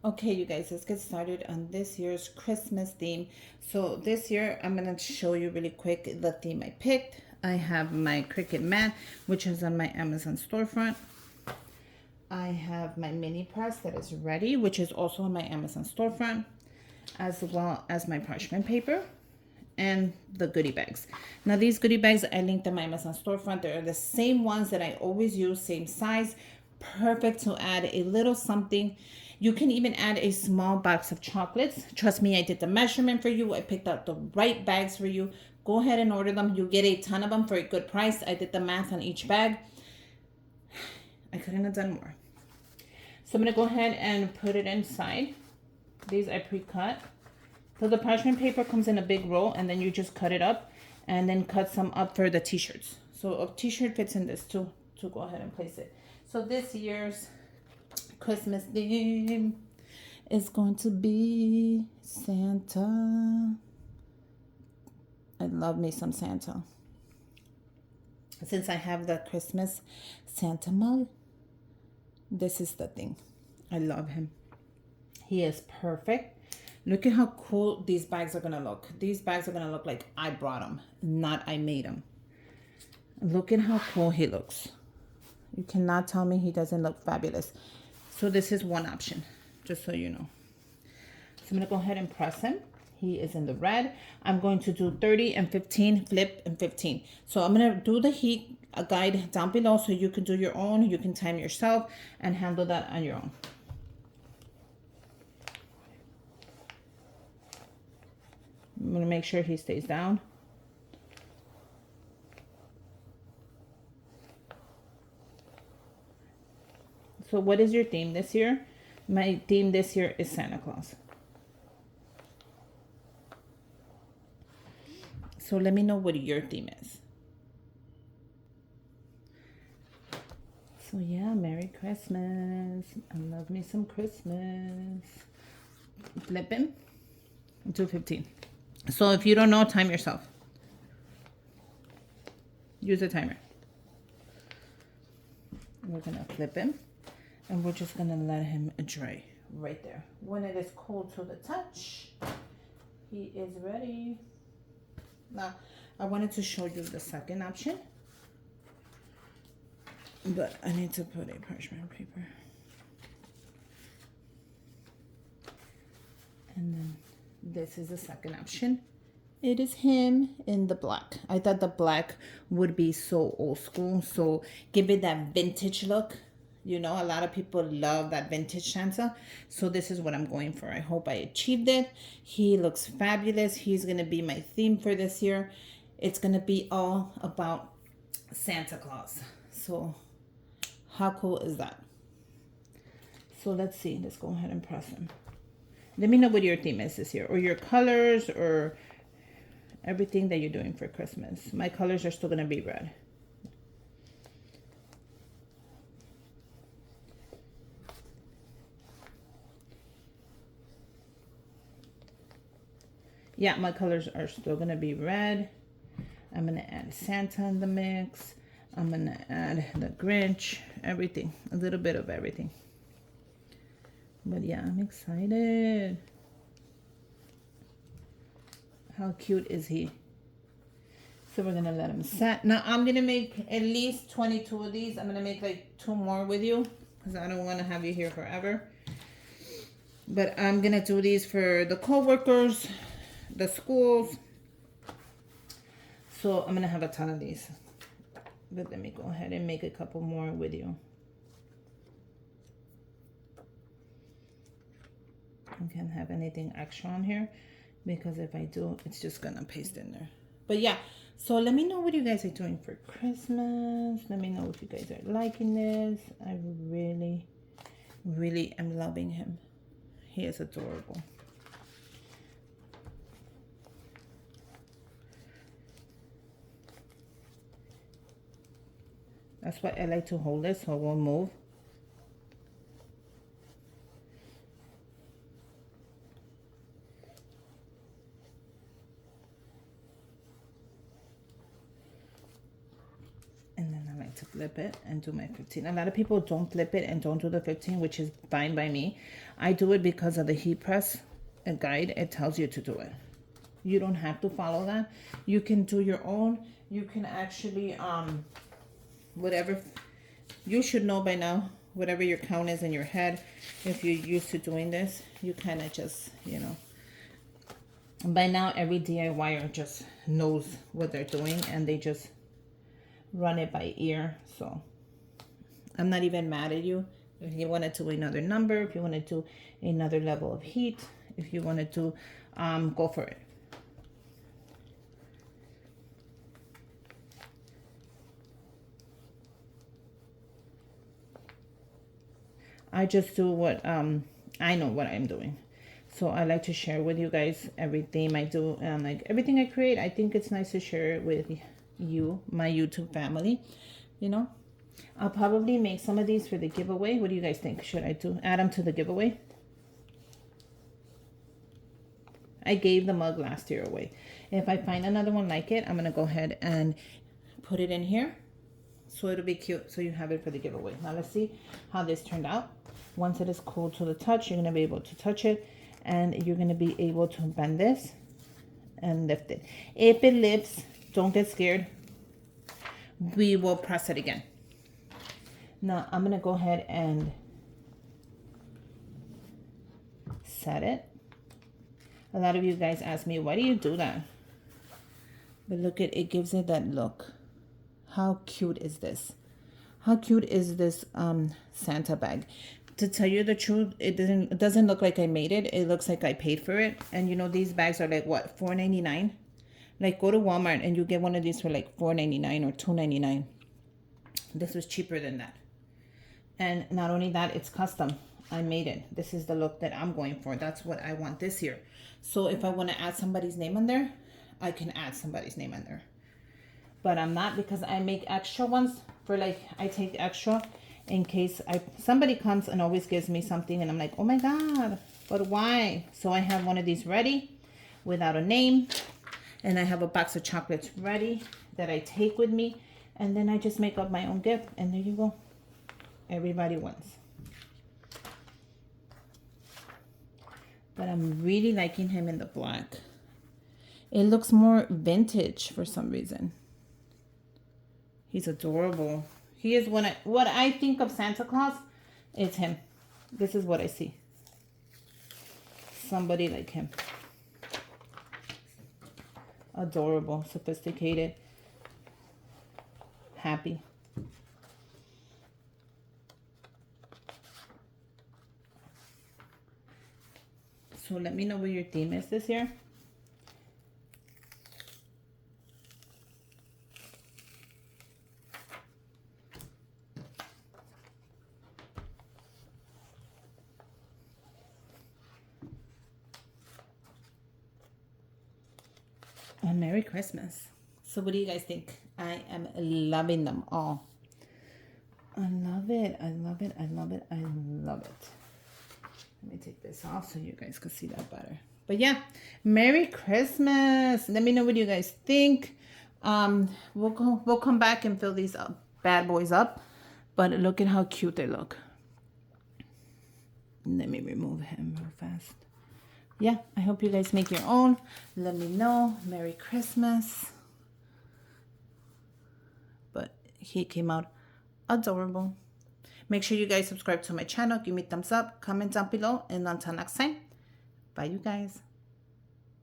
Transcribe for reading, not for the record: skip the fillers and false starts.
Okay, you guys, let's get started on this year's Christmas theme. So this year, I'm gonna show you really quick the theme I picked. I have my Cricut mat, which is on my Amazon storefront. I have my mini press that is ready, which is also on my Amazon storefront, as well as my parchment paper and the goodie bags. Now these goodie bags, I linked on my Amazon storefront. They're the same ones that I always use, same size, perfect to add a little something. You can even add a small box of chocolates. Trust me, I did the measurement for you. I picked out the right bags for you. Go ahead and order them. You get a ton of them for a good price. I did the math on each bag. I couldn't have done more. So I'm gonna go ahead and put it inside. These I pre-cut. So the parchment paper comes in a big roll, and then you just cut it up and then cut some up for the t-shirts. So a t-shirt fits in this too, to go ahead and place it. So this year's Christmas theme is going to be Santa. I love me some Santa. Since I have the Christmas Santa mug, this is the thing. I love him. He is perfect. Look at how cool these bags are gonna look. These bags are gonna look like I brought them, not I made them. Look at how cool he looks. You cannot tell me he doesn't look fabulous. So this is one option, just so you know. So I'm gonna go ahead and press him. He is in the red. I'm going to do 30 and 15, flip and 15. So I'm gonna do the heat guide down below so you can do your own. You can time yourself and handle that on your own. I'm gonna make sure he stays down. So what is your theme this year? My theme this year is Santa Claus. So let me know what your theme is. So yeah, Merry Christmas. I love me some Christmas. Flip him. 2:15. So if you don't know, time yourself. Use a timer. We're gonna flip him, and we're just gonna let him dry right there. When it is cold to the touch, he is ready. Now, I wanted to show you the second option, but I need to put a parchment paper. And then this is the second option. It is him in the black. I thought the black would be so old school, so give it that vintage look. You know, a lot of people love that vintage Santa. So this is what I'm going for. I hope I achieved it. He looks fabulous. He's going to be my theme for this year. It's going to be all about Santa Claus. So how cool is that? So let's see. Let's go ahead and press him. Let me know what your theme is this year, or your colors, or everything that you're doing for Christmas. My colors are still going to be red. Yeah, my colors are still going to be red. I'm going to add Santa in the mix. I'm going to add the Grinch, everything, a little bit of everything. But yeah, I'm excited. How cute is he? So we're going to let him set. Now I'm going to make at least 22 of these. I'm going to make like 2 more with you because I don't want to have you here forever. But I'm going to do these for the co-workers, the schools. So I'm going to have a ton of these. But let me go ahead and make a couple more with you. I can't have anything extra on here because if I do, it's just going to paste in there. But yeah, so let me know what you guys are doing for Christmas. Let me know if you guys are liking this. I really, really am loving him. He is adorable. That's why I like to hold it so it won't move. And then I like to flip it and do my 15. A lot of people don't flip it and don't do the 15, which is fine by me. I do it because of the heat press guide. It tells you to do it. You don't have to follow that. You can do your own. You can actually, whatever, you should know by now, whatever your count is in your head. If you're used to doing this, you kind of just, you know, by now every DIYer just knows what they're doing and they just run it by ear. So I'm not even mad at you. If you want to do another number, if you want to do another level of heat, if you want to do, go for it. I just do what I know what I'm doing. So I like to share with you guys everything I do, and like everything I create. I think it's nice to share it with you, my YouTube family, you know. I'll probably make some of these for the giveaway. What do you guys think? Should I add them to the giveaway? I gave the mug last year away. If I find another one like it, I'm gonna go ahead and put it in here, so it'll be cute. So you have it for the giveaway. Now let's see how this turned out. Once it is cool to the touch, you're gonna be able to touch it, and you're gonna be able to bend this and lift it. If it lifts, don't get scared. We will press it again. Now I'm gonna go ahead and set it. A lot of you guys ask me, why do you do that? But look at it, gives it that look. How cute is this? How cute is this Santa bag? To tell you the truth, it doesn't look like I made it. It looks like I paid for it. And you know, these bags are like what, $4.99? Like, go to Walmart and you get one of these for like $4.99 or $2.99. This was cheaper than that. And not only that, it's custom. I made it. This is the look that I'm going for. That's what I want this year. So if I want to add somebody's name on there, I can add somebody's name on there. But I'm not, because I make extra ones for, like, I take extra in case somebody comes and always gives me something and I'm like, oh my God, but why? So I have one of these ready without a name, and I have a box of chocolates ready that I take with me, and then I just make up my own gift, and there you go. Everybody wins. But I'm really liking him in the black. It looks more vintage for some reason. He's adorable. He is what I think of Santa Claus, it's him. This is what I see. Somebody like him. Adorable, sophisticated, happy. So let me know what your theme is this year. And Merry Christmas. So what do you guys think? I am loving them all. I love it. I love it. I love it. I love it. Let me take this off so you guys can see that better. But yeah, Merry Christmas. Let me know what you guys think. We'll come back and fill these bad boys up. But look at how cute they look. Let me remove him real fast. Yeah, I hope you guys make your own. Let me know. Merry Christmas. But he came out adorable. Make sure you guys subscribe to my channel. Give me a thumbs up. Comment down below. And until next time. Bye, you guys.